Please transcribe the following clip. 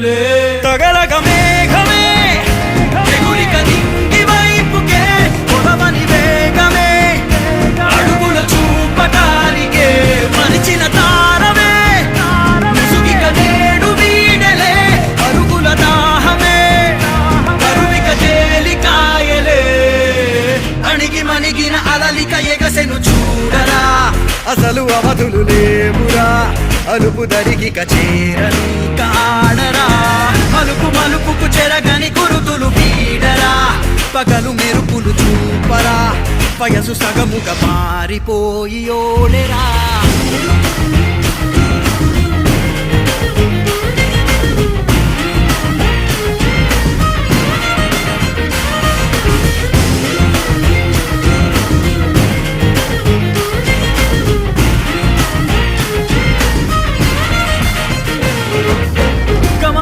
కదులే తగలగ మేఘమే ఎగురిక నింగి వైపుకే పొడవని వేగమే అడుగుల చూపటానికే మరిచిన తారమే ముసుగిక నేడు వీడలే అరుగుల దాహమే కరువిక తేలికాయలే అణిగి మణిగిన అలలిక ఎగసెను చూడరా అసలు అవధులు లేవురా అలుపు దరిగిక చేరని కాడరా మలుపు మలుపుకు చెరగని గురుతులు వీడరా పగలు మెరుపులు చూపరా వయసు సగముగా మారిపోయి ఓడెరా